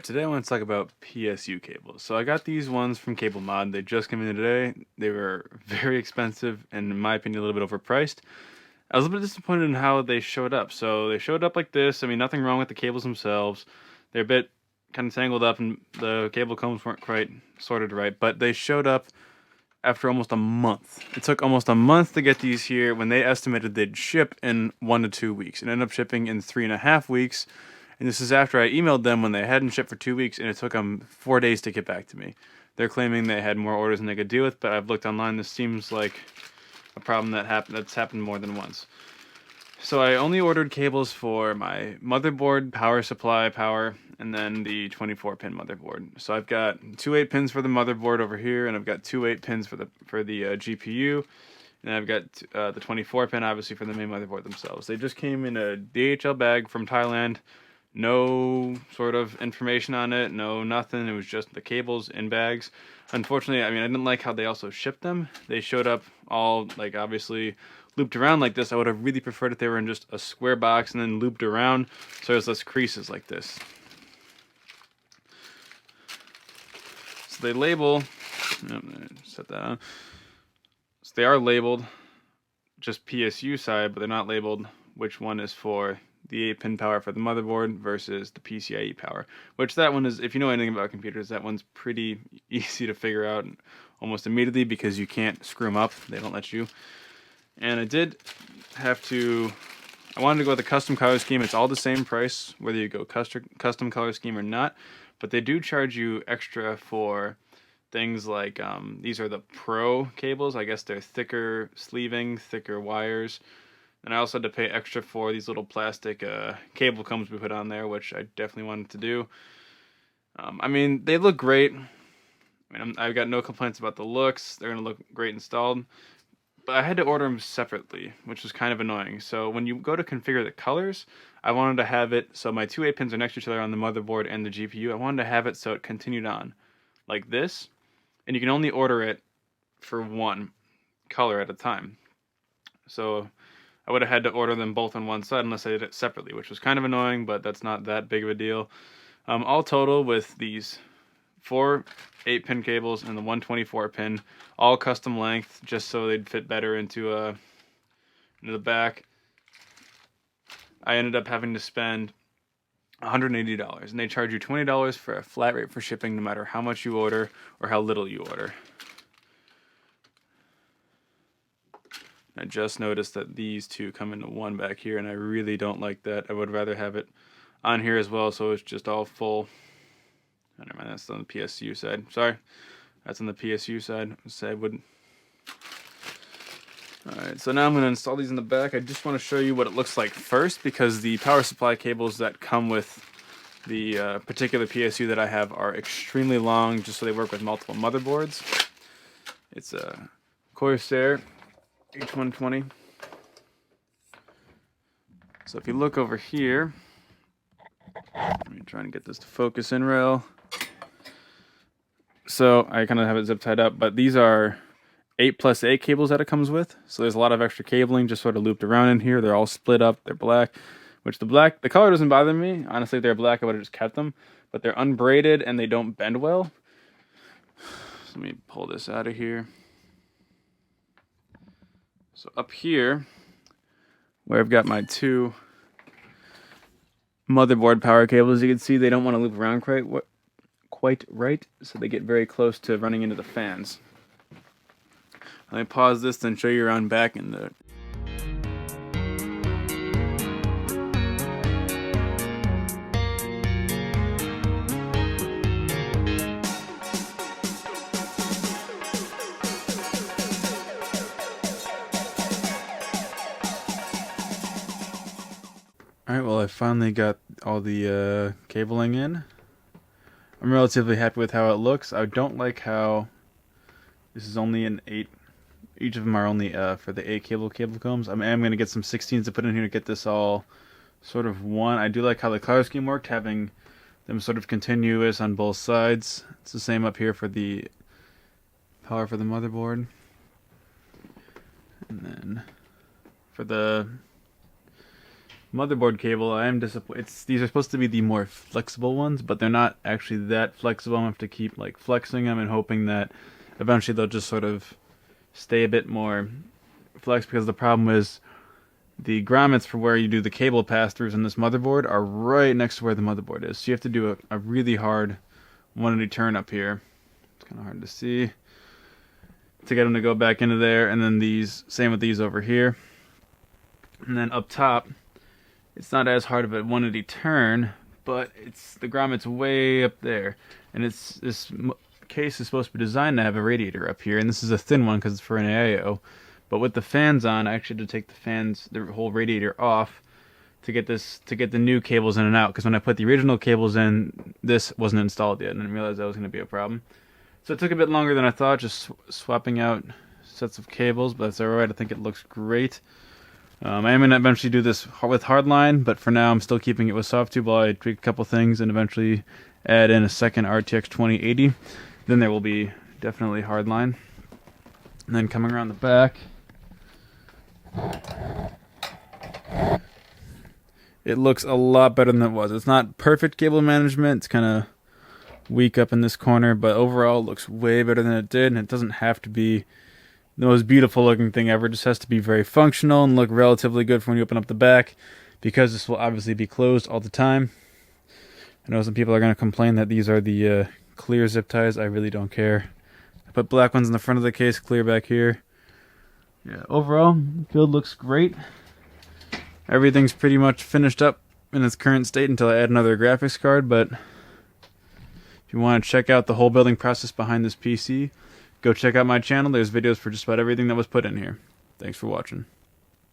Today I want to talk about PSU cables. So I got these ones from CableMod. They just came in today. They were very expensive and, in my opinion, a little bit overpriced. I was a little bit disappointed in how they showed up. So they showed up like this. I mean, nothing wrong with the cables themselves. They're a bit kind of tangled up and the cable combs weren't quite sorted right, but they showed up after almost a month. It took almost a month to get these here when they estimated they'd ship in 1 to 2 weeks. It ended up shipping in 3.5 weeks. And this is after I emailed them when they hadn't shipped for 2 weeks, and it took them 4 days to get back to me. They're claiming they had more orders than they could deal with, but I've looked online. This seems like a problem that's happened more than once. So I only ordered cables for my motherboard, power supply, and then the 24-pin motherboard. So I've got 2 8-pins for the motherboard over here, and I've got 2 8-pins for the GPU, and I've got the 24-pin obviously for the main motherboard themselves. They just came in a DHL bag from Thailand. No sort of information on it, no nothing. It was just the cables in bags. Unfortunately, I didn't like how they also shipped them. They showed up all, like, obviously looped around like this. I would have really preferred if they were in just a square box and then looped around so there's less creases like this. So they label, set that on. So they are labeled just PSU side, but they're not labeled which one is for the 8-pin power for the motherboard versus the PCIe power, which that one is, if you know anything about computers, that one's pretty easy to figure out almost immediately because you can't screw them up. They don't let you. And I did have to, I wanted to go with a custom color scheme. It's all the same price, whether you go custom color scheme or not, but they do charge you extra for things like, these are the Pro cables. I guess they're thicker sleeving, thicker wires. And I also had to pay extra for these little plastic cable combs we put on there, which I definitely wanted to do. They look great. I've got no complaints about the looks. They're going to look great installed. But I had to order them separately, which was kind of annoying. So when you go to configure the colors, I wanted to have it so my 2 8-pins are next to each other on the motherboard and the GPU. I wanted to have it so it continued on like this. And you can only order it for one color at a time. So I would have had to order them both on one side unless I did it separately, which was kind of annoying, but that's not that big of a deal. All total, with these 4 8-pin cables and the 124-pin, all custom length, just so they'd fit better into the back, I ended up having to spend $180, and they charge you $20 for a flat rate for shipping no matter how much you order or how little you order. I just noticed that these two come into one back here, and I really don't like that. I would rather have it on here as well, so it's just all full. Oh, never mind, that's on the PSU side. Sorry, that's on the PSU side. Alright, so now I'm going to install these in the back. I just want to show you what it looks like first, because the power supply cables that come with the particular PSU that I have are extremely long, just so they work with multiple motherboards. It's a Corsair H120. So if you look over here, let me try and get this to focus in real. So I kind of have it zip tied up, but these are 8+8 cables that it comes with. So there's a lot of extra cabling just sort of looped around in here. They're all split up. They're black, which the color doesn't bother me. Honestly, if they're black, I would have just kept them, but they're unbraided and they don't bend well. So let me pull this out of here. So up here, where I've got my 2 motherboard power cables, you can see they don't want to loop around quite right, so they get very close to running into the fans. Let me pause this, then show you around back in the... Alright, well, I finally got all the cabling in. I'm relatively happy with how it looks. I don't like how this is only an 8. Each of them are only for the 8 cable combs. I'm going to get some 16s to put in here to get this all sort of one. I do like how the color scheme worked, having them sort of continuous on both sides. It's the same up here for the power for the motherboard. And then for the motherboard cable, I am disappointed. These are supposed to be the more flexible ones, but they're not actually that flexible. I'm gonna have to keep like flexing them and hoping that eventually they'll just sort of stay a bit more flex, because the problem is the grommets for where you do the cable pass-throughs in this motherboard are right next to where the motherboard is. So you have to do a really hard 180 turn up here. It's kind of hard to see to get them to go back into there. And then these, same with these over here. And then up top, it's not as hard of a 180 turn, but it's the grommet's way up there. And this case is supposed to be designed to have a radiator up here, and this is a thin one because it's for an AIO. But with the fans on, I actually had to take the whole radiator off to get the new cables in and out, because when I put the original cables in, this wasn't installed yet, and I didn't realize that was going to be a problem. So it took a bit longer than I thought, just swapping out sets of cables, but that's alright. I think it looks great. I am going to eventually do this with hardline, but for now I'm still keeping it with soft tube while I tweak a couple things and eventually add in a second RTX 2080. Then there will be definitely hardline. And then coming around the back, it looks a lot better than it was. It's not perfect cable management. It's kind of weak up in this corner, but overall it looks way better than it did, and it doesn't have to be the most beautiful looking thing ever. It just has to be very functional and look relatively good for when you open up the back, because this will obviously be closed all the time. I know some people are going to complain that these are the clear zip ties. I really don't care. I put black ones in the front of the case, clear back here. Yeah, overall, build looks great. Everything's pretty much finished up in its current state until I add another graphics card, but if you want to check out the whole building process behind this PC, go check out my channel. There's videos for just about everything that was put in here. Thanks for watching.